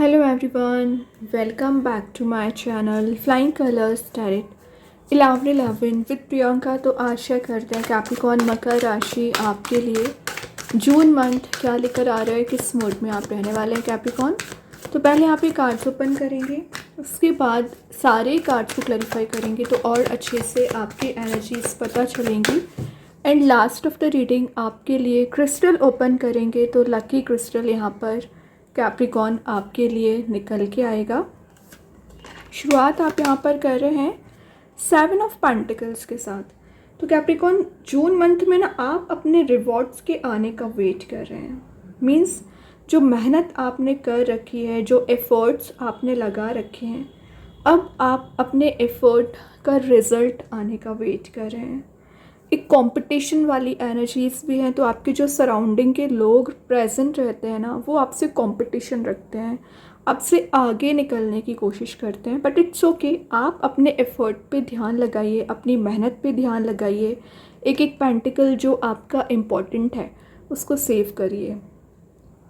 Hello everyone, welcome back to my channel Flying Colors Tarot 11/11 with Priyanka. तो आशा करते हैं Capricorn मकर राशि आपके लिए जून मंथ क्या लेकर आ रहा है, किस मूड में आप रहने वाले हैं कैप्रिकॉर्न। तो पहले आप ये कार्ड्स ओपन करेंगे, उसके बाद सारे कार्ड्स को क्लैरिफाई करेंगे तो और अच्छे से आपकी एनर्जीज पता चलेंगी। And last of the reading आपके लिए क्रिस्टल ओपन करेंगे तो लकी क्रिस्टल यहाँ पर कैप्रिकॉर्न आपके लिए निकल के आएगा। शुरुआत आप यहाँ पर कर रहे हैं 7 ऑफ पेंटिकल्स के साथ। तो कैप्रिकॉर्न जून मंथ में ना आप अपने रिवॉर्ड्स के आने का वेट कर रहे हैं। मींस जो मेहनत आपने कर रखी है, जो एफर्ट्स आपने लगा रखे हैं, अब आप अपने एफर्ट का रिज़ल्ट आने का वेट कर रहे हैं। एक कंपटीशन वाली एनर्जीज भी हैं, तो आपके जो सराउंडिंग के लोग प्रेजेंट रहते हैं ना, वो आपसे कंपटीशन रखते हैं, आपसे आगे निकलने की कोशिश करते हैं। बट इट्स ओके, आप अपने एफर्ट पे ध्यान लगाइए, अपनी मेहनत पे ध्यान लगाइए। एक एक पेंटिकल जो आपका इम्पॉर्टेंट है उसको सेव करिए।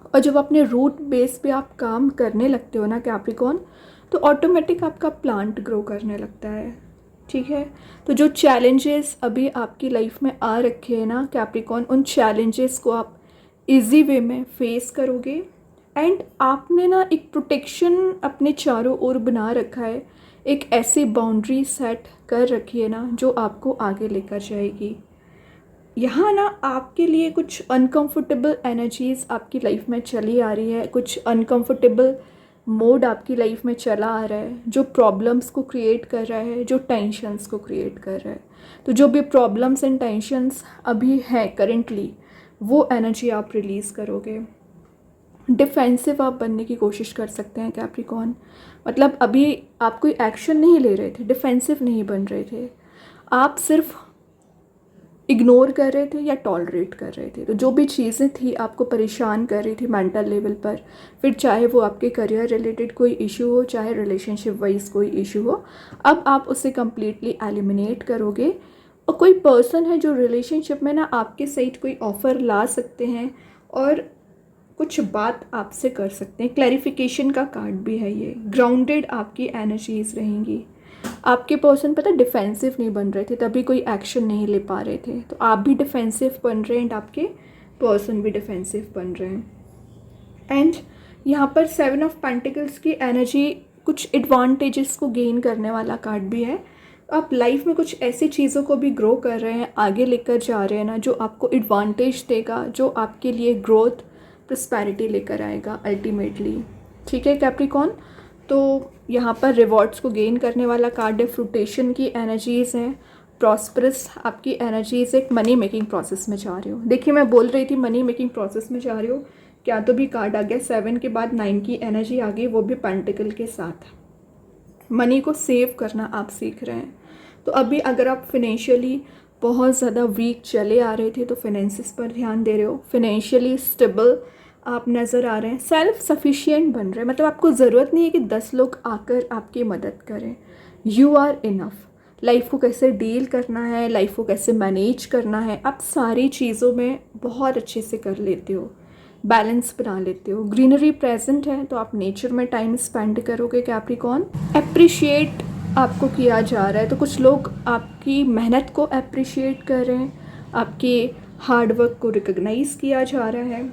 और जब अपने रूट बेस पे आप काम करने लगते हो ना कैप्रिकॉर्न, तो ऑटोमेटिक आपका प्लांट ग्रो करने लगता है। ठीक है, तो जो चैलेंजेस अभी आपकी लाइफ में आ रखे हैं ना कैप्रिकॉर्न, उन चैलेंजेस को आप इजी वे में फेस करोगे। एंड आपने ना एक प्रोटेक्शन अपने चारों ओर बना रखा है, एक ऐसी बाउंड्री सेट कर रखी है ना जो आपको आगे लेकर जाएगी। यहाँ ना आपके लिए कुछ अनकंफर्टेबल एनर्जीज आपकी लाइफ में चली आ रही है, कुछ अनकंफर्टेबल मोड आपकी लाइफ में चला आ रहा है, जो प्रॉब्लम्स को क्रिएट कर रहा है, जो टेंशन्स को क्रिएट कर रहा है। तो जो भी प्रॉब्लम्स एंड टेंशन्स अभी हैं करेंटली, वो एनर्जी आप रिलीज़ करोगे। डिफेंसिव आप बनने की कोशिश कर सकते हैं कैप्रिकॉर्न। मतलब अभी आप कोई एक्शन नहीं ले रहे थे, डिफेंसिव नहीं बन रहे थे, आप सिर्फ इग्नोर कर रहे थे या टॉलरेट कर रहे थे। तो जो भी चीज़ें थी आपको परेशान कर रही थी मेंटल लेवल पर, फिर चाहे वो आपके करियर रिलेटेड कोई इशू हो, चाहे रिलेशनशिप वाइज कोई इशू हो, अब आप उसे कम्प्लीटली एलिमिनेट करोगे। और कोई पर्सन है जो रिलेशनशिप में ना आपके साइड कोई ऑफ़र ला सकते हैं और कुछ बात आपसे कर सकते हैं। क्लैरिफिकेशन का कार्ड भी है ये। ग्राउंडेड आपकी एनर्जीज रहेंगी। आपके पर्सन पता डिफेंसिव नहीं बन रहे थे, तभी कोई एक्शन नहीं ले पा रहे थे, तो आप भी डिफेंसिव बन रहे हैं एंड आपके पर्सन भी डिफेंसिव बन रहे हैं। एंड यहाँ पर 7 ऑफ पेंटिकल्स की एनर्जी कुछ एडवांटेजेस को गेन करने वाला कार्ड भी है। आप लाइफ में कुछ ऐसी चीज़ों को भी ग्रो कर रहे हैं, आगे लेकर जा रहे हैं ना, जो आपको एडवांटेज देगा, जो आपके लिए ग्रोथ प्रॉस्पेरिटी लेकर आएगा अल्टीमेटली। ठीक है कैप्रिकॉर्न, तो यहाँ पर रिवॉर्ड्स को गेन करने वाला कार्ड है। फ्रूटेशन की एनर्जीज़ हैं, प्रॉस्परस आपकी एनर्जीज़, एक मनी मेकिंग प्रोसेस में जा रहे हो। देखिए मैं बोल रही थी मनी मेकिंग प्रोसेस में जा रहे हो, क्या तो भी कार्ड आ गया 7 के बाद 9 की एनर्जी आ गई, वो भी पेंटिकल के साथ। मनी को सेव करना आप सीख रहे हैं। तो अभी अगर आप फिनेंशियली बहुत ज़्यादा वीक चले आ रहे थे तो फाइनेंसिस पर ध्यान दे रहे हो, फिनेंशियली स्टेबल आप नज़र आ रहे हैं, सेल्फ सफिशिएंट बन रहे हैं। मतलब आपको ज़रूरत नहीं है कि 10 लोग आकर आपकी मदद करें, यू आर इनफ। लाइफ को कैसे डील करना है, लाइफ को कैसे मैनेज करना है, आप सारी चीज़ों में बहुत अच्छे से कर लेते हो, बैलेंस बना लेते हो। ग्रीनरी प्रेजेंट है तो आप नेचर में टाइम स्पेंड करोगे कैप्रिकॉर्न। अप्रिशिएट आपको किया जा रहा है, तो कुछ लोग आपकी मेहनत को अप्रिशिएट कर रहे हैं, आपके हार्ड वर्क को रिकॉग्नाइज किया जा रहा है।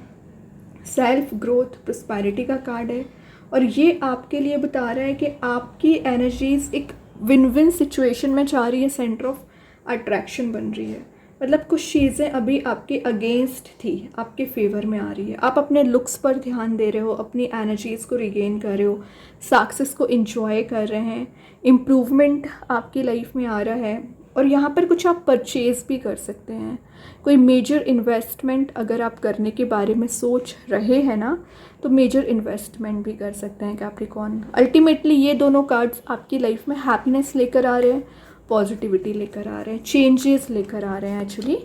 सेल्फ ग्रोथ प्रॉस्पेरिटी का कार्ड है और ये आपके लिए बता रहा है कि आपकी एनर्जीज एक विन विन सिचुएशन में जा रही है, सेंटर ऑफ अट्रैक्शन बन रही है। मतलब कुछ चीज़ें अभी आपके अगेंस्ट थी, आपके फेवर में आ रही है। आप अपने लुक्स पर ध्यान दे रहे हो, अपनी एनर्जीज़ को रिगेन कर रहे हो, सक्सेस को इंजॉय कर रहे हैं, इम्प्रूवमेंट आपकी लाइफ में आ रहा है। और यहाँ पर कुछ आप परचेज़ भी कर सकते हैं। कोई मेजर इन्वेस्टमेंट अगर आप करने के बारे में सोच रहे हैं ना, तो मेजर इन्वेस्टमेंट भी कर सकते हैं कैप्रिकॉर्न। अल्टीमेटली ये दोनों कार्ड्स आपकी लाइफ में हैप्पीनेस लेकर आ रहे हैं, पॉजिटिविटी लेकर आ रहे हैं, चेंजेस लेकर आ रहे हैं। एक्चुअली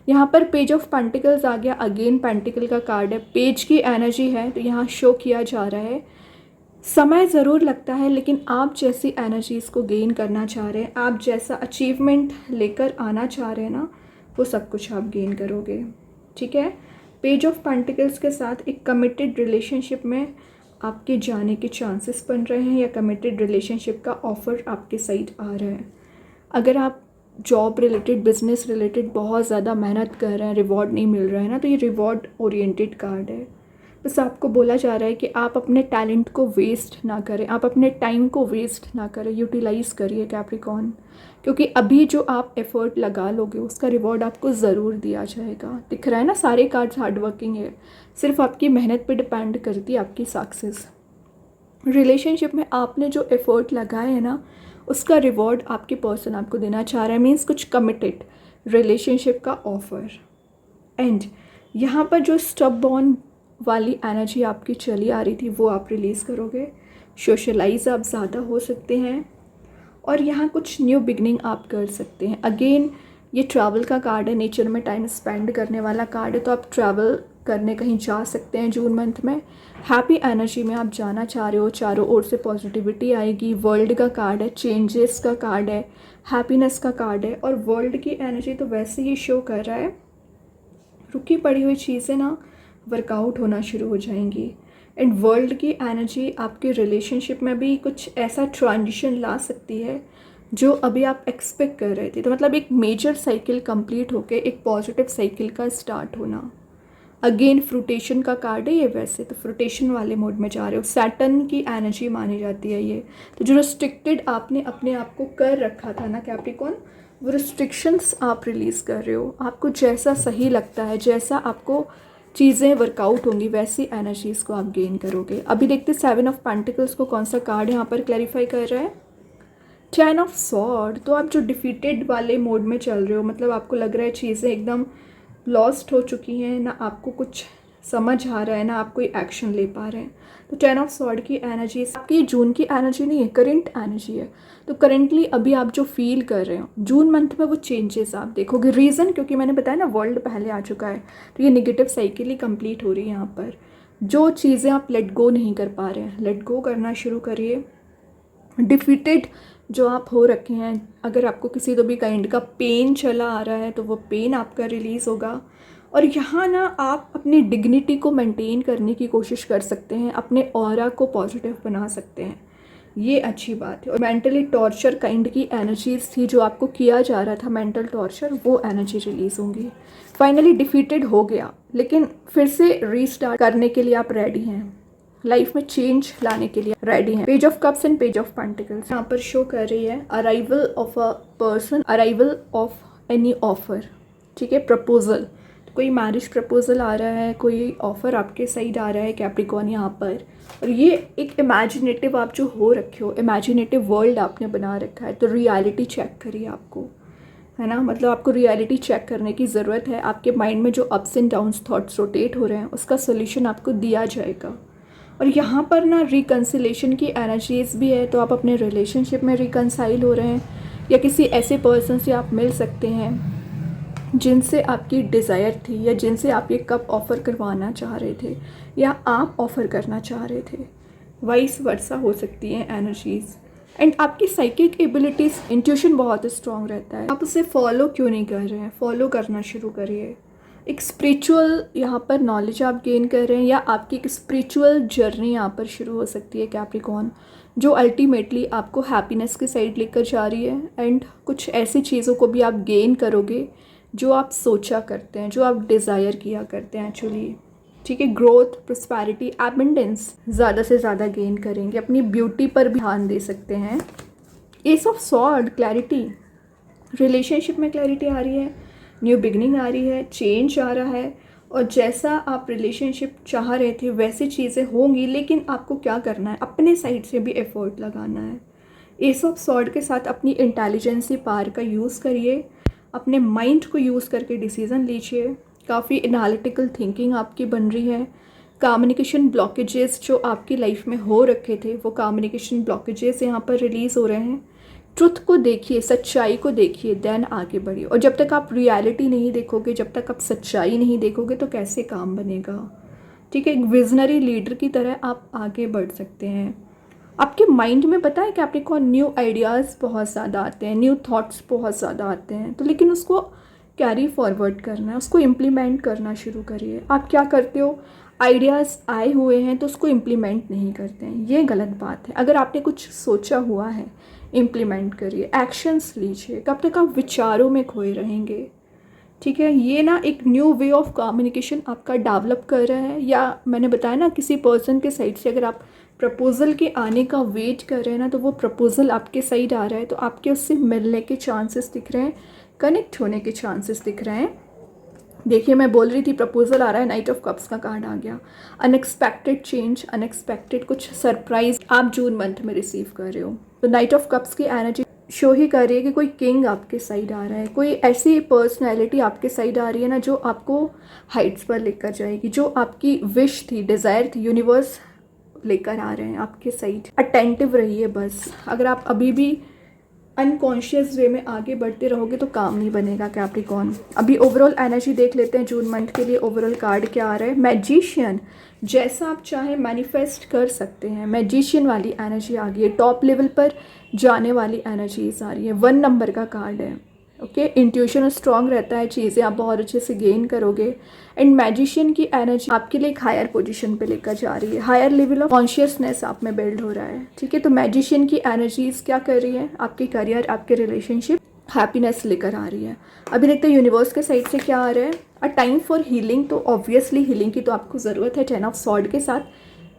यहाँ पर पेज ऑफ पेंटिकल्स आ गया, अगेन पेंटिकल का कार्ड है, पेज की एनर्जी है, तो यहाँ शो किया जा रहा है समय ज़रूर लगता है, लेकिन आप जैसी एनर्जीज़ को गेन करना चाह रहे हैं, आप जैसा अचीवमेंट लेकर आना चाह रहे हैं ना, वो सब कुछ आप गेन करोगे। ठीक है, पेज ऑफ पेंटिकल्स के साथ एक कमिटेड रिलेशनशिप में आपके जाने के चांसेस बन रहे हैं या कमिटेड रिलेशनशिप का ऑफ़र आपके साइड आ रहा है। अगर आप जॉब रिलेटेड, बिजनेस रिलेटेड बहुत ज़्यादा मेहनत कर रहे हैं, रिवॉर्ड नहीं मिल रहा है ना, तो ये रिवॉर्ड ओरिएंटेड कार्ड है। बस आपको बोला जा रहा है कि आप अपने टैलेंट को वेस्ट ना करें, आप अपने टाइम को वेस्ट ना करें, यूटिलाइज़ करिए कैप्रिकॉर्न, क्योंकि अभी जो आप एफ़र्ट लगा लोगे उसका रिवॉर्ड आपको ज़रूर दिया जाएगा। दिख रहा है ना, सारे कार्ड्स हार्ड वर्किंग है, सिर्फ आपकी मेहनत पे डिपेंड करती है आपकी सक्सेस। रिलेशनशिप में आपने जो एफ़र्ट लगाए हैं ना, उसका रिवॉर्ड आपके पर्सन आपको देना चाह रहा है, मीन्स कुछ कमिटेड रिलेशनशिप का ऑफ़र। एंड यहाँ पर जो स्टब बॉन्ड वाली एनर्जी आपकी चली आ रही थी वो आप रिलीज़ करोगे। सोशलाइज आप ज़्यादा हो सकते हैं और यहाँ कुछ न्यू बिगनिंग आप कर सकते हैं। अगेन ये ट्रैवल का कार्ड है, नेचर में टाइम स्पेंड करने वाला कार्ड है, तो आप ट्रैवल करने कहीं जा सकते हैं जून मंथ में। हैप्पी एनर्जी में आप जाना चाह रहे हो, चारों ओर से पॉजिटिविटी आएगी। वर्ल्ड का कार्ड है, चेंजेस का कार्ड है, हैप्पीनेस का कार्ड है। और वर्ल्ड की एनर्जी तो वैसे ही शो कर रहा है, रुकी पड़ी हुई चीज़ें ना वर्कआउट होना शुरू हो जाएंगी। एंड वर्ल्ड की एनर्जी आपके रिलेशनशिप में भी कुछ ऐसा ट्रांजिशन ला सकती है जो अभी आप एक्सपेक्ट कर रहे थे। तो मतलब एक मेजर साइकिल कंप्लीट होके एक पॉजिटिव साइकिल का स्टार्ट होना। अगेन फ्रूटेशन का कार्ड है ये, वैसे तो फ्रूटेशन वाले मोड में जा रहे हो। सैटर्न की एनर्जी मानी जाती है ये। तो जो रिस्ट्रिक्टेड आपने अपने आप को कर रखा था ना कैप्रिकॉर्न, वो रिस्ट्रिक्शंस आप रिलीज़ कर रहे हो। आपको जैसा सही लगता है, जैसा आपको चीज़ें वर्कआउट होंगी, वैसी एनर्जीज़ को आप गेन करोगे। अभी देखते 7 ऑफ पेंटिकल्स को कौन सा कार्ड यहाँ पर क्लैरिफाई कर रहा है। 10 ऑफ सॉर्ड। तो आप जो डिफीटेड वाले मोड में चल रहे हो, मतलब आपको लग रहा है चीज़ें एकदम लॉस्ट हो चुकी हैं, ना आपको कुछ समझ आ रहा है, ना आप कोई एक्शन ले पा रहे हैं। तो 10 ऑफ सॉर्ड की एनर्जी आपकी जून की एनर्जी नहीं है, करंट एनर्जी है। तो करंटली अभी आप जो फील कर रहे हो जून मंथ में, वो चेंजेस आप देखोगे। रीज़न क्योंकि मैंने बताया ना वर्ल्ड पहले आ चुका है, तो ये नेगेटिव साइकिल ही कंप्लीट हो रही है यहाँ पर। जो चीज़ें आप लेट गो नहीं कर पा रहे हैं, लेट गो करना शुरू करिए। डिफीटेड जो आप हो रखे हैं, अगर आपको किसी तो भी काइंड का पेन चला आ रहा है तो वो पेन आपका रिलीज़ होगा। और यहाँ ना आप अपनी डिग्निटी को मेंटेन करने की कोशिश कर सकते हैं, अपने ऑरा को पॉजिटिव बना सकते हैं, ये अच्छी बात है। और मेंटली टॉर्चर काइंड की एनर्जीज थी जो आपको किया जा रहा था, मेंटल टॉर्चर, वो एनर्जी रिलीज़ होंगी। फाइनली डिफीटेड हो गया, लेकिन फिर से रीस्टार्ट करने के लिए आप रेडी हैं, लाइफ में चेंज लाने के लिए रेडी हैं। Page of cups and page of pentacles यहाँ पर शो कर रही है arrival of a person, arrival of any offer, ठीक है, प्रपोजल। कोई मैरिज प्रपोजल आ रहा है, कोई ऑफ़र आपके साइड आ रहा है कैप्रिकॉर्न यहाँ पर। और ये एक इमेजिनेटिव आप जो हो रखे हो, इमेजिनेटिव वर्ल्ड आपने बना रखा है, तो रियलिटी चेक करिए आपको, है ना। मतलब आपको रियलिटी चेक करने की ज़रूरत है। आपके माइंड में जो ups and downs thoughts rotate हो रहे हैं, उसका सोल्यूशन आपको दिया जाएगा। और यहाँ पर ना रिकन्सिलेशन की एनर्जीज भी है, तो आप अपने रिलेशनशिप में रिकन्साइल हो रहे हैं, या किसी ऐसे पर्सन से आप मिल सकते हैं जिनसे आपकी डिज़ायर थी, या जिनसे आप ये कप ऑफ़र करवाना चाह रहे थे, या आप ऑफ़र करना चाह रहे थे। वाइस वर्सा हो सकती हैं एनर्जीज़। एंड आपकी साइकिक एबिलिटीज़, इंट्यूशन बहुत स्ट्रॉन्ग रहता है। आप उसे फॉलो क्यों नहीं कर रहे हैं, फॉलो करना शुरू करिए। एक स्पिरिचुअल यहाँ पर नॉलेज आप गेन कर रहे हैं, या आपकी एक स्पिरिचुअल जर्नी यहाँ पर शुरू हो सकती है कैप्रिकॉर्न, जो अल्टीमेटली आपको हैप्पीनेस की साइड लेकर जा रही है। एंड कुछ ऐसी चीज़ों को भी आप गेन करोगे जो आप सोचा करते हैं, जो आप डिज़ायर किया करते हैं एक्चुअली, ठीक है। ग्रोथ, प्रॉस्पेरिटी, एबंडेंस ज़्यादा से ज़्यादा गेन करेंगे। अपनी ब्यूटी पर भी ध्यान दे सकते हैं। S of sword, clarity, relationship में क्लैरिटी आ रही है, न्यू बिगनिंग आ रही है, चेंज आ रहा है। और जैसा आप रिलेशनशिप चाह रहे थे वैसी चीज़ें होंगी, लेकिन आपको क्या करना है, अपने साइड से भी एफर्ट लगाना है। एस ऑफ सॉर्ड के साथ अपनी इंटेलिजेंसी पावर का यूज़ करिए, अपने माइंड को यूज़ करके डिसीज़न लीजिए। काफ़ी एनालिटिकल थिंकिंग आपकी बन रही है। कम्युनिकेशन ब्लॉकेजेस जो आपकी लाइफ में हो रखे थे, वो कम्युनिकेशन ब्लॉकेजेस यहाँ पर रिलीज़ हो रहे हैं। ट्रुथ को देखिए, सच्चाई को देखिए, देन आगे बढ़िए। और जब तक आप रियलिटी नहीं देखोगे, जब तक आप सच्चाई नहीं देखोगे, तो कैसे काम बनेगा, ठीक है। एक विजनरी लीडर की तरह आप आगे बढ़ सकते हैं। आपके माइंड में पता है कैप्रिकॉर्न न्यू आइडियाज़ बहुत ज़्यादा आते हैं, न्यू थॉट्स बहुत ज़्यादा आते हैं, तो लेकिन उसको कैरी फॉरवर्ड करना है, उसको इम्प्लीमेंट करना शुरू करिए। आप क्या करते हो, आइडियाज़ आए हुए हैं तो उसको इम्प्लीमेंट नहीं करते हैं, ये गलत बात है। अगर आपने कुछ सोचा हुआ है इम्प्लीमेंट करिए, एक्शंस लीजिए। कब तक आप विचारों में खोए रहेंगे? ठीक है, ये ना एक न्यू वे ऑफ कम्युनिकेशन आपका डेवलप कर रहा है। या मैंने बताया ना, किसी पर्सन के साइड से अगर आप प्रपोज़ल के आने का वेट कर रहे हैं ना, तो वो प्रपोज़ल आपके साइड आ रहा है, तो आपके उससे मिलने के चांसेस दिख रहे हैं, कनेक्ट होने के चांसेस दिख रहे हैं। देखिए, मैं बोल रही थी प्रपोज़ल आ रहा है, नाइट ऑफ कप्स का कार्ड आ गया। अनएक्सपेक्टेड चेंज, अनएक्सपेक्टेड कुछ सरप्राइज आप जून मंथ में रिसीव कर रहे हो। तो नाइट ऑफ कप्स की एनर्जी शो ही कर रही है कि कोई किंग आपके साइड आ रहा है, कोई ऐसी पर्सनैलिटी आपके साइड आ रही है ना जो आपको हाइट्स पर लेकर जाएगी, जो आपकी विश थी, डिज़ायर थी, यूनिवर्स लेकर आ रहे हैं आपके साइड। अटेंटिव रहिए बस। अगर आप अभी भी अनकॉन्शियस वे में आगे बढ़ते रहोगे तो काम नहीं बनेगा कैप्रिकॉर्न। अभी ओवरऑल एनर्जी देख लेते हैं जून मंथ के लिए। ओवरऑल कार्ड क्या आ रहा है? मैजिशियन। जैसा आप चाहें मैनिफेस्ट कर सकते हैं, मैजिशियन वाली एनर्जी आ गई है। टॉप लेवल पर जाने वाली एनर्जीज आ रही है। 1 नंबर का कार्ड है। ओके, इंट्यूशन स्ट्रांग रहता है, चीज़ें आप बहुत अच्छे से गेन करोगे। एंड मैजिशियन की एनर्जी आपके लिए एक हायर पोजीशन पे लेकर जा रही है, हायर लेवल ऑफ कॉन्शियसनेस आप में बिल्ड हो रहा है। ठीक है, तो मैजिशियन की एनर्जीज क्या कर रही है? आपके करियर, आपके रिलेशनशिप, हैप्पीनेस लेकर आ रही है। अभी देखते हैं यूनिवर्स के साइड से क्या आ रहा है। A time for healing. तो ऑब्वियसली हीलिंग की तो आपको ज़रूरत है। 10 ऑफ सॉर्ड के साथ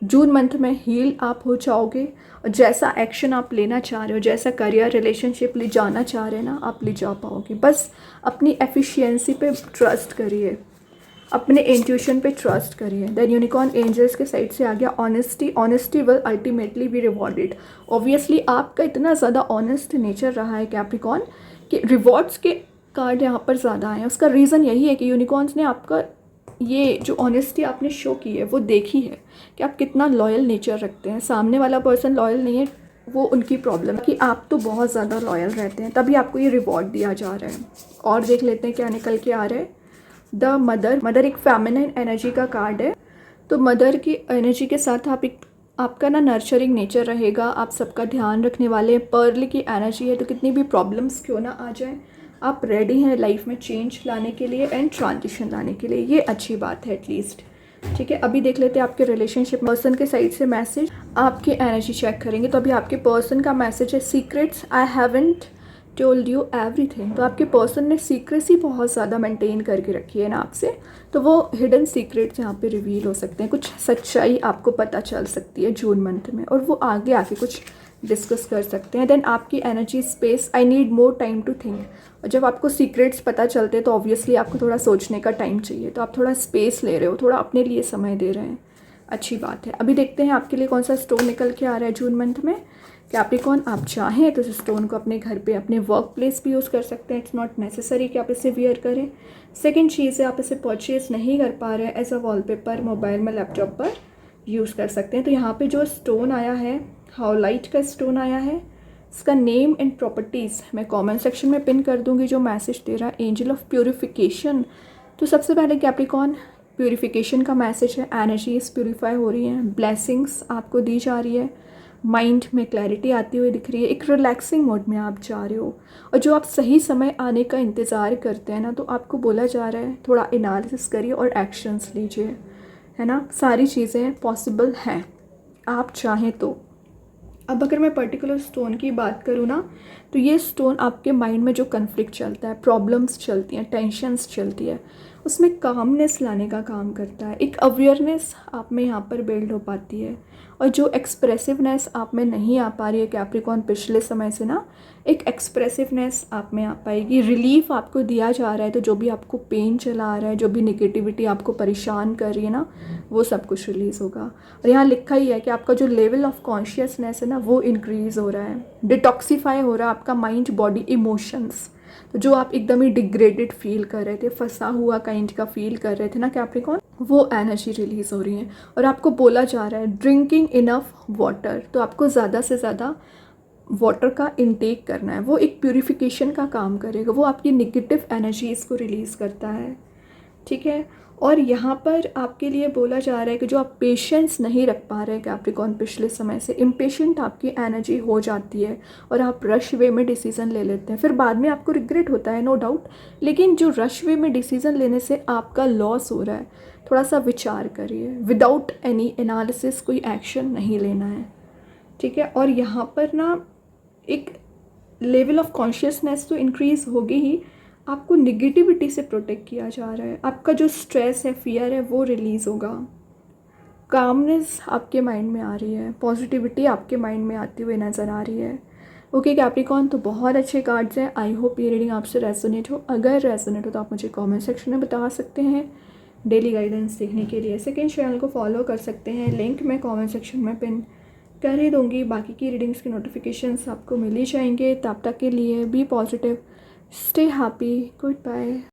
जून मंथ में हील आप हो जाओगे, और जैसा एक्शन आप लेना चाह रहे हो, जैसा करियर रिलेशनशिप ले जाना चाह रहे हैं ना, आप ले जा पाओगे। बस अपनी एफिशिएंसी पे ट्रस्ट करिए, अपने इंट्यूशन पे ट्रस्ट करिए। देन यूनिकॉर्न एंजल्स के साइड से आ गया honesty. Honesty will ultimately be rewarded. Obviously आपका इतना ज़्यादा ऑनेस्ट नेचर रहा है कैप्रिकॉर्न कि रिवॉर्ड्स के कार्ड यहाँ पर ज़्यादा आए हैं। उसका रीज़न यही है कि यूनिकॉर्न्स ने आपका ये जो ऑनेस्टी आपने शो की है वो देखी है कि आप कितना लॉयल नेचर रखते हैं। सामने वाला पर्सन लॉयल नहीं है, वो उनकी प्रॉब्लम है, कि आप तो बहुत ज़्यादा लॉयल रहते हैं, तभी आपको ये रिवॉर्ड दिया जा रहा है। और देख लेते हैं क्या निकल के आ रहा है। The mother. मदर एक फेमिनिन एनर्जी का कार्ड है। तो मदर की एनर्जी के साथ आपका ना नर्चरिंग नेचर रहेगा, आप सबका ध्यान रखने वाले। पर्ल की एनर्जी है, तो कितनी भी प्रॉब्लम्स क्यों ना आ जाए, आप रेडी हैं लाइफ में चेंज लाने के लिए एंड ट्रांजिशन लाने के लिए। ये अच्छी बात है एटलीस्ट। ठीक है, अभी देख लेते हैं आपके रिलेशनशिप पर्सन के साइड से मैसेज। आपकी एनर्जी चेक करेंगे तो अभी आपके पर्सन का मैसेज है secrets. I haven't told you everything. तो आपके पर्सन ने सीक्रेसी बहुत ज़्यादा मेंटेन करके रखी है ना आपसे, तो वो हिडन सीक्रेट्स यहाँ पे रिवील हो सकते हैं। कुछ सच्चाई आपको पता चल सकती है जून मंथ में, और वो आगे आके कुछ डिस्कस कर सकते हैं। देन आपकी energy space. I need more time to think. और जब आपको सीक्रेट्स पता चलते हैं तो ऑब्वियसली आपको थोड़ा सोचने का टाइम चाहिए, तो आप थोड़ा स्पेस ले रहे हो, थोड़ा अपने लिए समय दे रहे हैं। अच्छी बात है। अभी देखते हैं आपके लिए कौन सा स्टोन निकल के आ रहा है जून मंथ में। कैप्रिकॉर्न, आप चाहें तो इस स्टोन को अपने घर पे, अपने वर्क प्लेस भी यूज़ कर सकते हैं। इट्स नॉट नेसेसरी कि आप इसे वियर करें। सेकेंड चीज़ है, आप इसे परचेज नहीं कर पा रहे हैं, एज अ वॉलपेपर मोबाइल में, लैपटॉप पर यूज़ कर सकते हैं। तो यहाँ पे जो स्टोन आया है, हाउलाइट का स्टोन आया है, इसका नेम एंड प्रॉपर्टीज़ मैं कमेंट सेक्शन में पिन कर दूंगी। जो मैसेज दे रहा है एंजल ऑफ प्योरिफिकेशन। तो सबसे पहले कैप्रिकॉर्न, प्योरिफिकेशन का मैसेज है। एनर्जीज प्योरीफाई हो रही हैं, ब्लेसिंग्स आपको दी जा रही है, माइंड में क्लैरिटी आती हुई दिख रही है, एक रिलैक्सिंग मोड में आप जा रहे हो। और जो आप सही समय आने का इंतज़ार करते हैं ना, तो आपको बोला जा रहा है थोड़ा एनालिसिस करिए और एक्शंस लीजिए, है ना। सारी चीज़ें पॉसिबल हैं आप चाहें तो। अब अगर मैं पर्टिकुलर स्टोन की बात करूँ ना, तो ये स्टोन आपके माइंड में जो कन्फ्लिक्ट चलता है, प्रॉब्लम्स चलती हैं, टेंशन्स चलती है, उसमें कामनेस लाने का काम करता है। एक अवेयरनेस आप में यहाँ पर बिल्ड हो पाती है। और जो एक्सप्रेसिवनेस आप में नहीं आ पा रही है कैप्रिकॉर्न पिछले समय से ना, एक एक्सप्रेसिवनेस आप में आ पाएगी। रिलीफ आपको दिया जा रहा है। तो जो भी आपको पेन चला आ रहा है, जो भी नेगेटिविटी आपको परेशान कर रही है ना, वो सब कुछ रिलीज़ होगा। और यहाँ लिखा ही है कि आपका जो लेवल ऑफ कॉन्शियसनेस है ना, वो इंक्रीज़ हो रहा है, डिटॉक्सीफाई हो रहा है आपका माइंड, बॉडी, इमोशंस। तो जो आप एकदम ही डिग्रेडेड फील कर रहे थे, फंसा हुआ काइंड का फील कर रहे थे ना कैप्रिकॉर्न, वो एनर्जी रिलीज़ हो रही है। और आपको बोला जा रहा है ड्रिंकिंग इनफ वाटर। तो आपको ज़्यादा से ज़्यादा वाटर का इंटेक करना है। वो एक प्यूरिफिकेशन का काम करेगा, वो आपकी निगेटिव एनर्जीज़ को रिलीज़ करता है। ठीक है, और यहाँ पर आपके लिए बोला जा रहा है कि जो आप पेशेंस नहीं रख पा रहे कैप्रिकॉर्न पिछले समय से, इम्पेशेंट आपकी एनर्जी हो जाती है और आप रश वे में डिसीज़न ले लेते हैं, फिर बाद में आपको रिग्रेट होता है, नो डाउट। लेकिन जो रश वे में डिसीज़न लेने से आपका लॉस हो रहा है, थोड़ा सा विचार करिए, विदाउट एनी एनालिसिस कोई एक्शन नहीं लेना है, ठीक है। और यहाँ पर ना एक लेवल ऑफ कॉन्शियसनेस तो इंक्रीज़ होगी ही, आपको निगेटिविटी से प्रोटेक्ट किया जा रहा है, आपका जो स्ट्रेस है, फियर है, वो रिलीज़ होगा, कामनेस आपके माइंड में आ रही है, पॉजिटिविटी आपके माइंड में आती हुई नज़र आ रही है। ओके कैप्रिकॉर्न, तो बहुत अच्छे कार्ड्स हैं। आई होप ये रीडिंग आपसे रेजोनेट हो। अगर रेजोनेट हो तो आप मुझे कमेंट सेक्शन में बता सकते हैं। डेली गाइडेंस देखने के लिए सेकंड चैनल को फॉलो कर सकते हैं, लिंक मैं कमेंट सेक्शन में पिन कर ही दूँगी। बाकी की रीडिंग्स की नोटिफिकेशंस आपको मिल ही जाएंगे। तब तक के लिए be positive, stay happy, good bye.